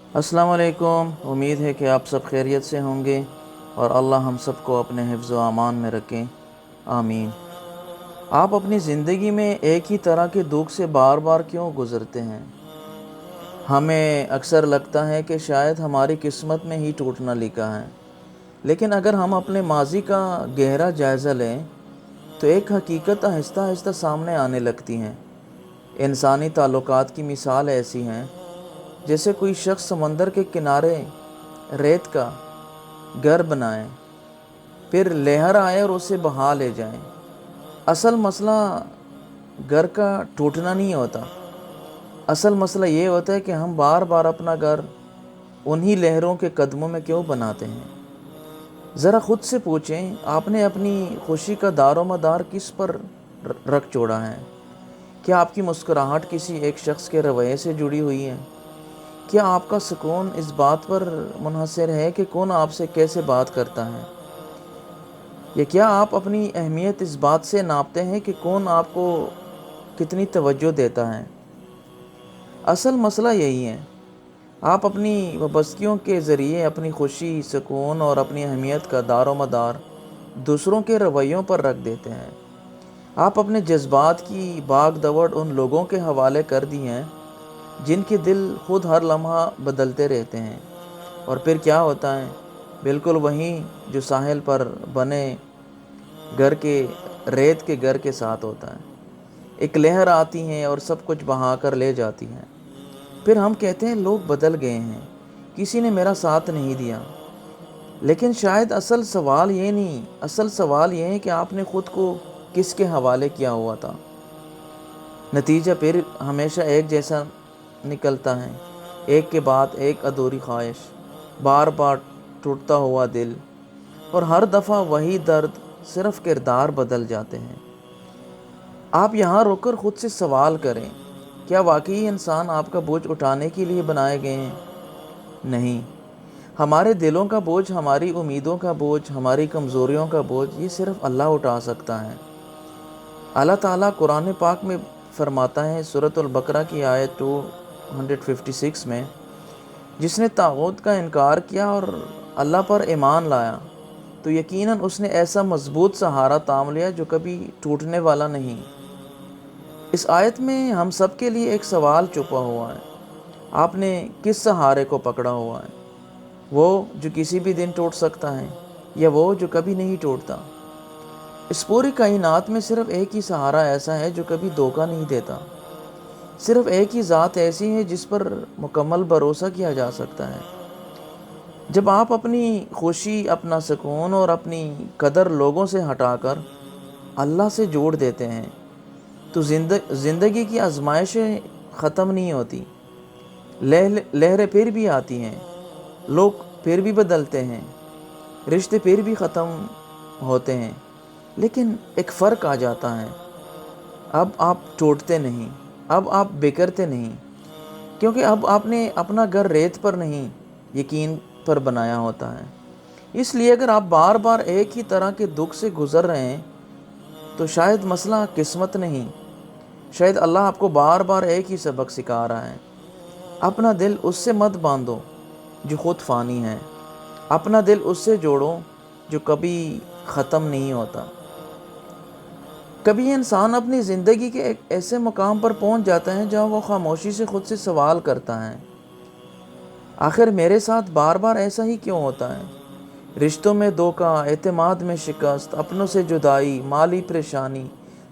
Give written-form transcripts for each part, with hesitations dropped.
السلام علیکم۔ امید ہے کہ آپ سب خیریت سے ہوں گے اور اللہ ہم سب کو اپنے حفظ و امان میں رکھیں، آمین۔ آپ اپنی زندگی میں ایک ہی طرح کے دکھ سے بار بار کیوں گزرتے ہیں؟ ہمیں اکثر لگتا ہے کہ شاید ہماری قسمت میں ہی ٹوٹنا لکھا ہے، لیکن اگر ہم اپنے ماضی کا گہرا جائزہ لیں تو ایک حقیقت آہستہ آہستہ سامنے آنے لگتی ہیں۔ انسانی تعلقات کی مثال ایسی ہیں جیسے کوئی شخص سمندر کے کنارے ریت کا گھر بنائے، پھر لہر آئے اور اسے بہا لے جائیں۔ اصل مسئلہ گھر کا ٹوٹنا نہیں ہوتا، اصل مسئلہ یہ ہوتا ہے کہ ہم بار بار اپنا گھر انہی لہروں کے قدموں میں کیوں بناتے ہیں۔ ذرا خود سے پوچھیں، آپ نے اپنی خوشی کا دار و مدار کس پر رکھ چھوڑا ہے؟ کیا آپ کی مسکراہٹ کسی ایک شخص کے رویے سے جڑی ہوئی ہے؟ کیا آپ کا سکون اس بات پر منحصر ہے کہ کون آپ سے کیسے بات کرتا ہے؟ یا کیا آپ اپنی اہمیت اس بات سے ناپتے ہیں کہ کون آپ کو کتنی توجہ دیتا ہے؟ اصل مسئلہ یہی ہے، آپ اپنی وابستگیوں کے ذریعے اپنی خوشی، سکون اور اپنی اہمیت کا دار و مدار دوسروں کے رویوں پر رکھ دیتے ہیں۔ آپ اپنے جذبات کی باغ دوڑ ان لوگوں کے حوالے کر دی ہیں جن کے دل خود ہر لمحہ بدلتے رہتے ہیں، اور پھر کیا ہوتا ہے؟ بالکل وہیں جو ساحل پر بنے گھر کے ریت کے گھر کے ساتھ ہوتا ہے۔ ایک لہر آتی ہے اور سب کچھ بہا کر لے جاتی ہے۔ پھر ہم کہتے ہیں لوگ بدل گئے ہیں، کسی نے میرا ساتھ نہیں دیا۔ لیکن شاید اصل سوال یہ نہیں، اصل سوال یہ ہے کہ آپ نے خود کو کس کے حوالے کیا ہوا تھا۔ نتیجہ پھر ہمیشہ ایک جیسا نکلتا ہے، ایک کے بعد ایک ادھوری خواہش، بار بار ٹوٹتا ہوا دل، اور ہر دفعہ وہی درد، صرف کردار بدل جاتے ہیں۔ آپ یہاں رک کر خود سے سوال کریں، کیا واقعی انسان آپ کا بوجھ اٹھانے کے لیے بنائے گئے ہیں؟ نہیں، ہمارے دلوں کا بوجھ، ہماری امیدوں کا بوجھ، ہماری کمزوریوں کا بوجھ، یہ صرف اللہ اٹھا سکتا ہے۔ اللہ تعالیٰ قرآن پاک میں فرماتا ہے، سورۃ البقرہ کی آیت 256 میں، جس نے طاغوت کا انکار کیا اور اللہ پر ایمان لایا تو یقیناً اس نے ایسا مضبوط سہارا تام لیا جو کبھی ٹوٹنے والا نہیں۔ اس آیت میں ہم سب کے لیے ایک سوال چھپا ہوا ہے، آپ نے کس سہارے کو پکڑا ہوا ہے؟ وہ جو کسی بھی دن ٹوٹ سکتا ہے، یا وہ جو کبھی نہیں ٹوٹتا؟ اس پوری کائنات میں صرف ایک ہی سہارا ایسا ہے جو کبھی دھوکہ نہیں دیتا، صرف ایک ہی ذات ایسی ہے جس پر مکمل بھروسہ کیا جا سکتا ہے۔ جب آپ اپنی خوشی، اپنا سکون اور اپنی قدر لوگوں سے ہٹا کر اللہ سے جوڑ دیتے ہیں تو زندگی کی آزمائشیں ختم نہیں ہوتی۔ لہریں پھر بھی آتی ہیں، لوگ پھر بھی بدلتے ہیں، رشتے پھر بھی ختم ہوتے ہیں، لیکن ایک فرق آ جاتا ہے، اب آپ ٹوٹتے نہیں، اب آپ بکھرتے نہیں، کیونکہ اب آپ نے اپنا گھر ریت پر نہیں، یقین پر بنایا ہوتا ہے۔ اس لیے اگر آپ بار بار ایک ہی طرح کے دکھ سے گزر رہے ہیں تو شاید مسئلہ قسمت نہیں، شاید اللہ آپ کو بار بار ایک ہی سبق سکھا رہا ہے۔ اپنا دل اس سے مت باندھو جو خود فانی ہے، اپنا دل اس سے جوڑو جو کبھی ختم نہیں ہوتا۔ کبھی انسان اپنی زندگی کے ایک ایسے مقام پر پہنچ جاتا ہے جہاں وہ خاموشی سے خود سے سوال کرتا ہے، آخر میرے ساتھ بار بار ایسا ہی کیوں ہوتا ہے؟ رشتوں میں دھوکہ، اعتماد میں شکست، اپنوں سے جدائی، مالی پریشانی،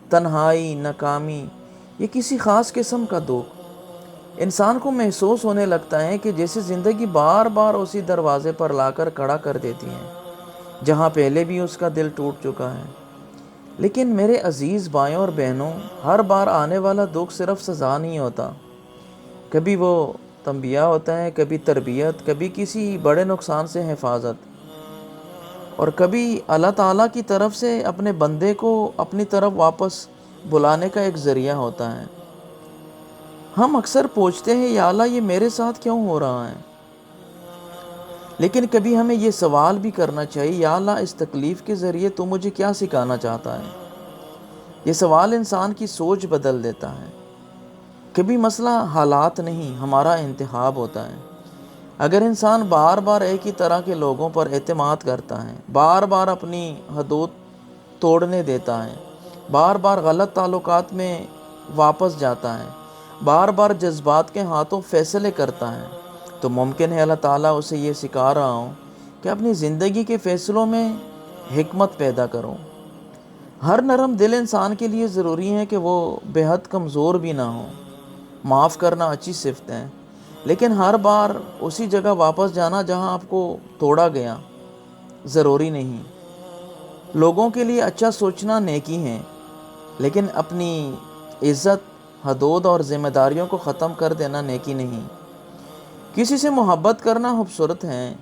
تنہائی، ناکامی، یہ کسی خاص قسم کا دکھ۔ انسان کو محسوس ہونے لگتا ہے کہ جیسے زندگی بار بار اسی دروازے پر لا کر کھڑا کر دیتی ہے جہاں پہلے بھی اس کا دل ٹوٹ چکا ہے۔ لیکن میرے عزیز بھائیوں اور بہنوں، ہر بار آنے والا دکھ صرف سزا نہیں ہوتا، کبھی وہ تنبیہ ہوتا ہے، کبھی تربیت، کبھی کسی بڑے نقصان سے حفاظت، اور کبھی اللہ تعالیٰ کی طرف سے اپنے بندے کو اپنی طرف واپس بلانے کا ایک ذریعہ ہوتا ہے۔ ہم اکثر پوچھتے ہیں، یا اللہ یہ میرے ساتھ کیوں ہو رہا ہے؟ لیکن کبھی ہمیں یہ سوال بھی کرنا چاہیے، یا اللہ اس تکلیف کے ذریعے تو مجھے کیا سکھانا چاہتا ہے؟ یہ سوال انسان کی سوچ بدل دیتا ہے۔ کبھی مسئلہ حالات نہیں، ہمارا انتخاب ہوتا ہے۔ اگر انسان بار بار ایک ہی طرح کے لوگوں پر اعتماد کرتا ہے، بار بار اپنی حدود توڑنے دیتا ہے، بار بار غلط تعلقات میں واپس جاتا ہے، بار بار جذبات کے ہاتھوں فیصلے کرتا ہے، تو ممکن ہے اللہ تعالیٰ اسے یہ سکھا رہا ہوں کہ اپنی زندگی کے فیصلوں میں حکمت پیدا کرو۔ ہر نرم دل انسان کے لیے ضروری ہے کہ وہ بے حد کمزور بھی نہ ہو۔ معاف کرنا اچھی صفت ہے، لیکن ہر بار اسی جگہ واپس جانا جہاں آپ کو توڑا گیا ضروری نہیں۔ لوگوں کے لیے اچھا سوچنا نیکی ہے، لیکن اپنی عزت، حدود اور ذمہ داریوں کو ختم کر دینا نیکی نہیں۔ کسی سے محبت کرنا خوبصورت ہے،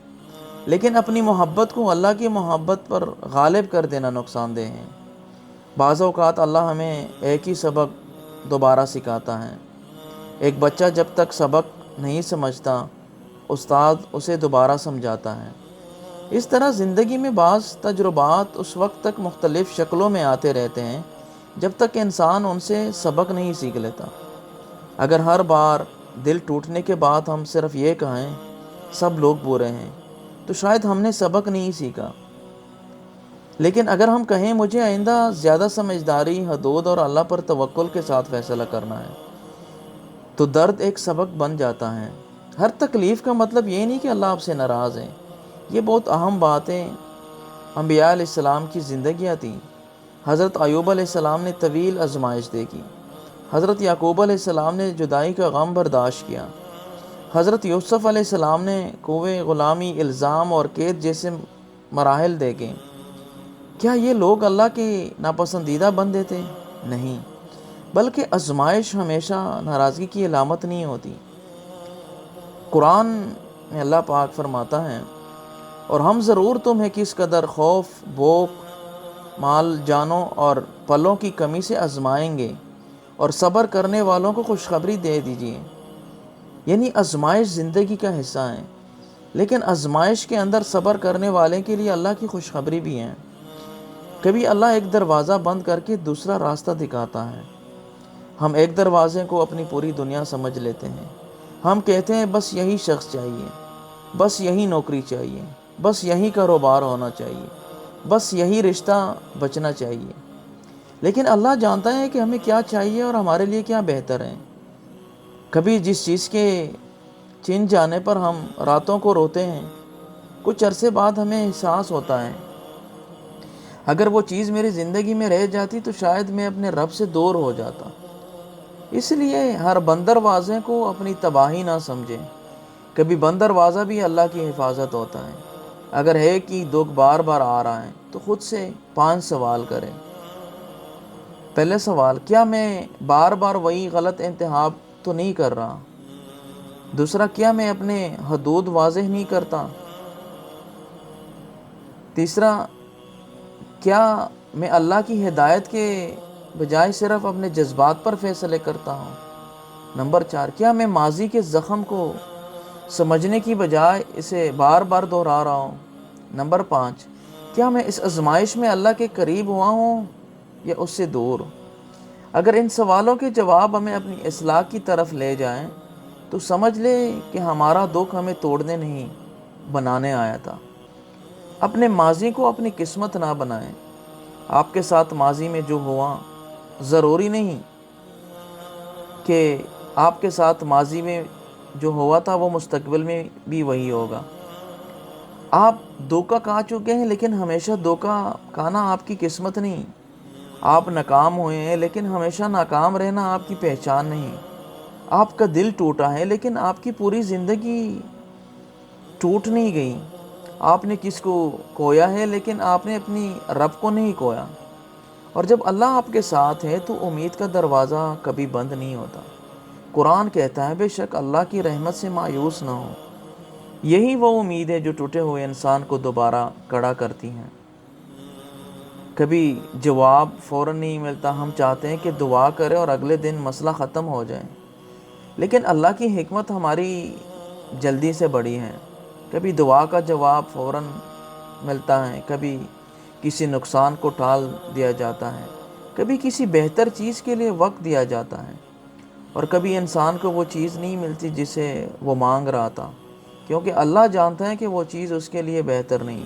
لیکن اپنی محبت کو اللہ کی محبت پر غالب کر دینا نقصان دہ ہے۔ بعض اوقات اللہ ہمیں ایک ہی سبق دوبارہ سکھاتا ہے۔ ایک بچہ جب تک سبق نہیں سمجھتا، استاد اسے دوبارہ سمجھاتا ہے۔ اس طرح زندگی میں بعض تجربات اس وقت تک مختلف شکلوں میں آتے رہتے ہیں جب تک کہ انسان ان سے سبق نہیں سیکھ لیتا۔ اگر ہر بار دل ٹوٹنے کے بعد ہم صرف یہ کہیں سب لوگ برے ہیں، تو شاید ہم نے سبق نہیں سیکھا۔ لیکن اگر ہم کہیں مجھے آئندہ زیادہ سمجھداری، حدود اور اللہ پر توکل کے ساتھ فیصلہ کرنا ہے، تو درد ایک سبق بن جاتا ہے۔ ہر تکلیف کا مطلب یہ نہیں کہ اللہ آپ سے ناراض ہے۔ یہ بہت اہم باتیں انبیاء علیہ السلام کی زندگیاں تھیں۔ حضرت ایوب علیہ السلام نے طویل آزمائش دیکھی۔ حضرت یعقوب علیہ السلام نے جدائی کا غم برداشت کیا۔ حضرت یوسف علیہ السلام نے کوہ غلامی، الزام اور قید جیسے مراحل دیکھے۔ کیا یہ لوگ اللہ کے ناپسندیدہ بندے تھے؟ نہیں، بلکہ آزمائش ہمیشہ ناراضگی کی علامت نہیں ہوتی۔ قرآن میں اللہ پاک فرماتا ہے، اور ہم ضرور تمہیں کس قدر خوف، بھوک، مال، جانوں اور پلوں کی کمی سے آزمائیں گے، اور صبر کرنے والوں کو خوشخبری دے دیجیے۔ یعنی آزمائش زندگی کا حصہ ہے، لیکن آزمائش کے اندر صبر کرنے والے کے لیے اللہ کی خوشخبری بھی ہے۔ کبھی اللہ ایک دروازہ بند کر کے دوسرا راستہ دکھاتا ہے۔ ہم ایک دروازے کو اپنی پوری دنیا سمجھ لیتے ہیں۔ ہم کہتے ہیں بس یہی شخص چاہیے، بس یہی نوکری چاہیے، بس یہی کاروبار ہونا چاہیے، بس یہی رشتہ بچنا چاہیے۔ لیکن اللہ جانتا ہے کہ ہمیں کیا چاہیے اور ہمارے لیے کیا بہتر ہے۔ کبھی جس چیز کے چھن جانے پر ہم راتوں کو روتے ہیں، کچھ عرصے بعد ہمیں احساس ہوتا ہے اگر وہ چیز میری زندگی میں رہ جاتی تو شاید میں اپنے رب سے دور ہو جاتا۔ اس لیے ہر بند دروازے کو اپنی تباہی نہ سمجھیں۔ کبھی بند دروازہ بھی اللہ کی حفاظت ہوتا ہے۔ اگر ہے کہ دکھ بار بار آ رہا ہے تو خود سے 5 سوال کریں۔ پہلے سوال، کیا میں بار بار وہی غلط انتخاب تو نہیں کر رہا؟ دوسرا، کیا میں اپنے حدود واضح نہیں کرتا؟ تیسرا، کیا میں اللہ کی ہدایت کے بجائے صرف اپنے جذبات پر فیصلے کرتا ہوں؟ نمبر 4، کیا میں ماضی کے زخم کو سمجھنے کی بجائے اسے بار بار دہرا رہا ہوں؟ نمبر 5، کیا میں اس آزمائش میں اللہ کے قریب ہوا ہوں یا اس سے دور؟ اگر ان سوالوں کے جواب ہمیں اپنی اصلاح کی طرف لے جائیں تو سمجھ لے کہ ہمارا دکھ ہمیں توڑنے نہیں، بنانے آیا تھا۔ اپنے ماضی کو اپنی قسمت نہ بنائیں۔ آپ کے ساتھ ماضی میں جو ہوا ضروری نہیں کہ آپ کے ساتھ ماضی میں جو ہوا تھا وہ مستقبل میں بھی وہی ہوگا۔ آپ دھوکہ کھا چکے ہیں، لیکن ہمیشہ دھوکہ کھانا آپ کی قسمت نہیں۔ آپ ناکام ہوئے ہیں، لیکن ہمیشہ ناکام رہنا آپ کی پہچان نہیں۔ آپ کا دل ٹوٹا ہے، لیکن آپ کی پوری زندگی ٹوٹ نہیں گئی۔ آپ نے کس کو کھویا ہے، لیکن آپ نے اپنی رب کو نہیں کھویا۔ اور جب اللہ آپ کے ساتھ ہے تو امید کا دروازہ کبھی بند نہیں ہوتا۔ قرآن کہتا ہے، بے شک اللہ کی رحمت سے مایوس نہ ہو۔ یہی وہ امید ہے جو ٹوٹے ہوئے انسان کو دوبارہ کھڑا کرتی ہے۔ کبھی جواب فوراً نہیں ملتا، ہم چاہتے ہیں کہ دعا کریں اور اگلے دن مسئلہ ختم ہو جائے، لیکن اللہ کی حکمت ہماری جلدی سے بڑی ہے۔ کبھی دعا کا جواب فوراً ملتا ہے، کبھی کسی نقصان کو ٹال دیا جاتا ہے، کبھی کسی بہتر چیز کے لیے وقت دیا جاتا ہے، اور کبھی انسان کو وہ چیز نہیں ملتی جسے وہ مانگ رہا تھا۔ کیونکہ اللہ جانتا ہے کہ وہ چیز اس کے لیے بہتر نہیں۔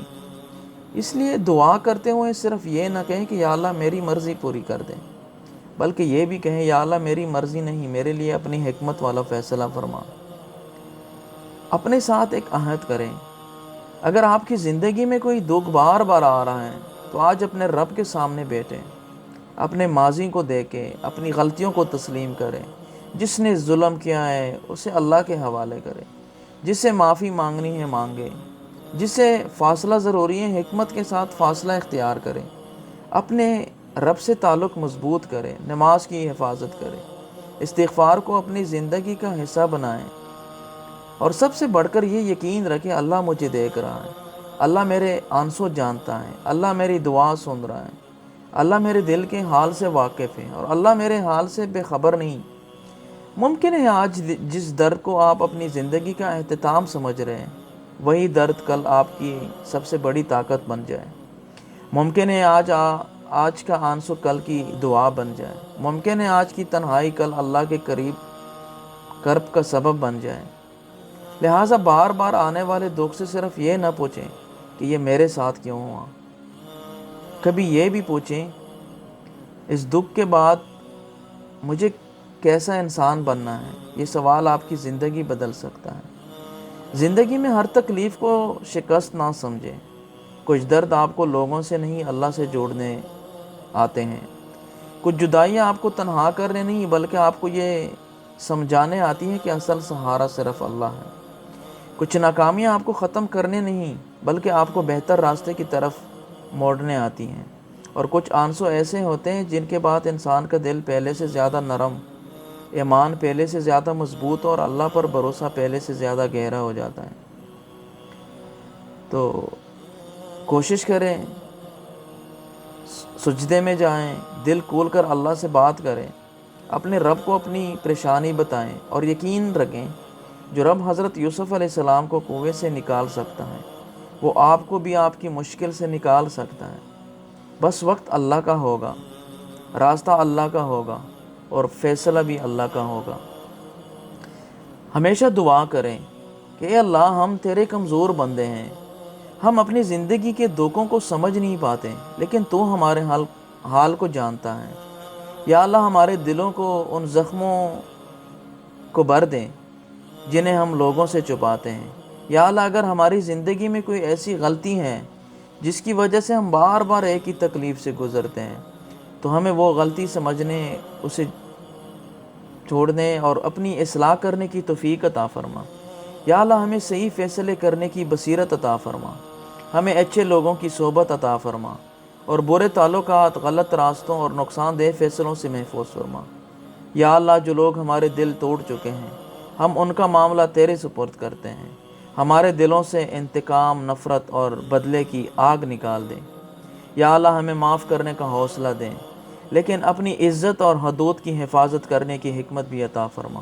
اس لیے دعا کرتے ہوئے صرف یہ نہ کہیں کہ یا اللہ میری مرضی پوری کر دیں، بلکہ یہ بھی کہیں یا اللہ میری مرضی نہیں، میرے لیے اپنی حکمت والا فیصلہ فرما۔ اپنے ساتھ ایک عہد کریں، اگر آپ کی زندگی میں کوئی دکھ بار بار آ رہا ہے تو آج اپنے رب کے سامنے بیٹھیں، اپنے ماضی کو دیکھیں، اپنی غلطیوں کو تسلیم کریں۔ جس نے ظلم کیا ہے اسے اللہ کے حوالے کریں، جسے معافی مانگنی ہے مانگے، جسے فاصلہ ضروری ہے حکمت کے ساتھ فاصلہ اختیار کریں، اپنے رب سے تعلق مضبوط کریں، نماز کی حفاظت کریں، استغفار کو اپنی زندگی کا حصہ بنائیں، اور سب سے بڑھ کر یہ یقین رکھیں اللہ مجھے دیکھ رہا ہے، اللہ میرے آنسو جانتا ہے، اللہ میری دعا سن رہا ہے، اللہ میرے دل کے حال سے واقف ہے اور اللہ میرے حال سے بے خبر نہیں۔ ممکن ہے آج جس درد کو آپ اپنی زندگی کا اختتام سمجھ رہے ہیں وہی درد کل آپ کی سب سے بڑی طاقت بن جائے۔ ممکن ہے آج کا آنسو کل کی دعا بن جائے۔ ممکن ہے آج کی تنہائی کل اللہ کے قریب کرب کا سبب بن جائے۔ لہٰذا بار بار آنے والے دکھ سے صرف یہ نہ پوچھیں کہ یہ میرے ساتھ کیوں ہوا، کبھی یہ بھی پوچھیں اس دکھ کے بعد مجھے کیسا انسان بننا ہے۔ یہ سوال آپ کی زندگی بدل سکتا ہے۔ زندگی میں ہر تکلیف کو شکست نہ سمجھیں۔ کچھ درد آپ کو لوگوں سے نہیں اللہ سے جوڑنے آتے ہیں۔ کچھ جدائیاں آپ کو تنہا کرنے نہیں بلکہ آپ کو یہ سمجھانے آتی ہیں کہ اصل سہارا صرف اللہ ہے۔ کچھ ناکامیاں آپ کو ختم کرنے نہیں بلکہ آپ کو بہتر راستے کی طرف موڑنے آتی ہیں، اور کچھ آنسو ایسے ہوتے ہیں جن کے بعد انسان کا دل پہلے سے زیادہ نرم، ایمان پہلے سے زیادہ مضبوط اور اللہ پر بھروسہ پہلے سے زیادہ گہرا ہو جاتا ہے۔ تو کوشش کریں، سجدے میں جائیں، دل کھول کر اللہ سے بات کریں، اپنے رب کو اپنی پریشانی بتائیں، اور یقین رکھیں جو رب حضرت یوسف علیہ السلام کو کنویں سے نکال سکتا ہے وہ آپ کو بھی آپ کی مشکل سے نکال سکتا ہے۔ بس وقت اللہ کا ہوگا، راستہ اللہ کا ہوگا، اور فیصلہ بھی اللہ کا ہوگا۔ ہمیشہ دعا کریں کہ اے اللہ ہم تیرے کمزور بندے ہیں، ہم اپنی زندگی کے دکھوں کو سمجھ نہیں پاتے لیکن تو ہمارے حال کو جانتا ہے۔ یا اللہ ہمارے دلوں کو ان زخموں کو بھر دیں جنہیں ہم لوگوں سے چھپاتے ہیں۔ یا اللہ اگر ہماری زندگی میں کوئی ایسی غلطی ہے جس کی وجہ سے ہم بار بار ایک ہی تکلیف سے گزرتے ہیں تو ہمیں وہ غلطی سمجھنے، اسے چھوڑنے اور اپنی اصلاح کرنے کی توفیق عطا فرما۔ یا اللہ ہمیں صحیح فیصلے کرنے کی بصیرت عطا فرما، ہمیں اچھے لوگوں کی صحبت عطا فرما، اور برے تعلقات، غلط راستوں اور نقصان دہ فیصلوں سے محفوظ فرما۔ یا اللہ جو لوگ ہمارے دل توڑ چکے ہیں ہم ان کا معاملہ تیرے سپرد کرتے ہیں، ہمارے دلوں سے انتقام، نفرت اور بدلے کی آگ نکال دیں۔ یا اللہ ہمیں معاف کرنے کا حوصلہ دیں لیکن اپنی عزت اور حدود کی حفاظت کرنے کی حکمت بھی عطا فرما۔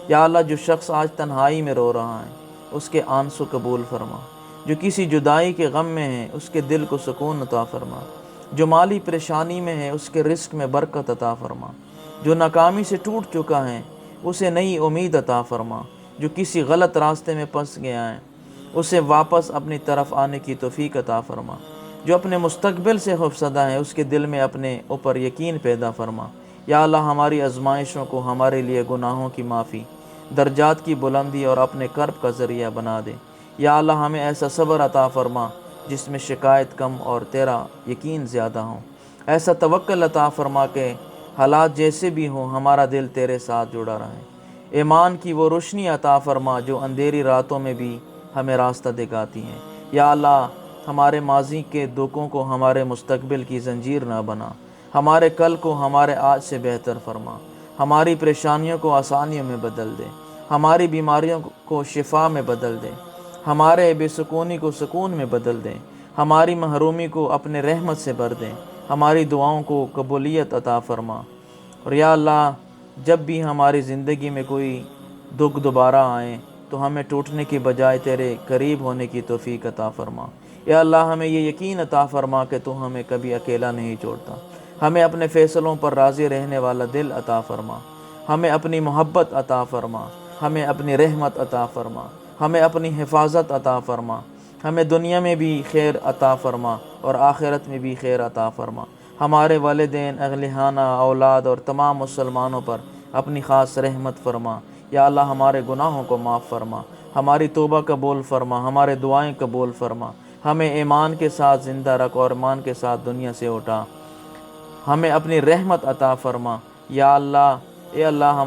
یا اللہ جو شخص آج تنہائی میں رو رہا ہے اس کے آنسو قبول فرما، جو کسی جدائی کے غم میں ہے اس کے دل کو سکون عطا فرما، جو مالی پریشانی میں ہے اس کے رزق میں برکت عطا فرما، جو ناکامی سے ٹوٹ چکا ہے اسے نئی امید عطا فرما، جو کسی غلط راستے میں پھنس گیا ہے اسے واپس اپنی طرف آنے کی توفیق عطا فرما، جو اپنے مستقبل سے خوفزدہ ہے اس کے دل میں اپنے اوپر یقین پیدا فرما۔ یا اللہ ہماری آزمائشوں کو ہمارے لیے گناہوں کی معافی، درجات کی بلندی اور اپنے کرب کا ذریعہ بنا دے۔ یا اللہ ہمیں ایسا صبر عطا فرما جس میں شکایت کم اور تیرا یقین زیادہ ہو، ایسا توکل عطا فرما کہ حالات جیسے بھی ہوں ہمارا دل تیرے ساتھ جڑا رہے۔ ایمان کی وہ روشنی عطا فرما جو اندھیری راتوں میں بھی ہمیں راستہ دکھاتی ہے۔ یا اللہ ہمارے ماضی کے دکھوں کو ہمارے مستقبل کی زنجیر نہ بنا، ہمارے کل کو ہمارے آج سے بہتر فرما، ہماری پریشانیوں کو آسانیوں میں بدل دے، ہماری بیماریوں کو شفا میں بدل دے، ہمارے بے سکونی کو سکون میں بدل دیں، ہماری محرومی کو اپنے رحمت سے بھر دیں، ہماری دعاؤں کو قبولیت عطا فرما۔ اور یا اللہ جب بھی ہماری زندگی میں کوئی دکھ دوبارہ آئے تو ہمیں ٹوٹنے کی بجائے تیرے قریب ہونے کی توفیق عطا فرما۔ یا اللہ ہمیں یہ یقین عطا فرما کہ تو ہمیں کبھی اکیلا نہیں چھوڑتا، ہمیں اپنے فیصلوں پر راضی رہنے والا دل عطا فرما، ہمیں اپنی محبت عطا فرما، ہمیں اپنی رحمت عطا فرما، ہمیں اپنی حفاظت عطا فرما، ہمیں دنیا میں بھی خیر عطا فرما اور آخرت میں بھی خیر عطا فرما۔ ہمارے والدین، اہلِ خانہ، اولاد اور تمام مسلمانوں پر اپنی خاص رحمت فرما۔ یا اللہ ہمارے گناہوں کو معاف فرما، ہماری توبہ قبول فرما، ہمارے دعائیں قبول فرما، ہمیں ایمان کے ساتھ زندہ رکھ اور ایمان کے ساتھ دنیا سے اٹھا، ہمیں اپنی رحمت عطا فرما۔ یا اللہ، اے اللہ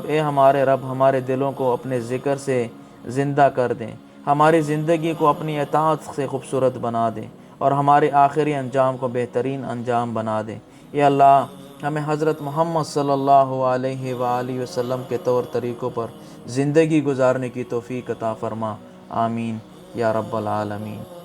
ہمارے رب ہمارے دلوں کو اپنے ذکر سے زندہ کر دیں، ہماری زندگی کو اپنی اطاعت سے خوبصورت بنا دیں اور ہمارے آخری انجام کو بہترین انجام بنا دیں۔ اے اللہ ہمیں حضرت محمد صلی اللہ علیہ وآلہ وسلم کے طور طریقوں پر زندگی گزارنے کی توفیق عطا فرما۔ آمین یا رب العالمین۔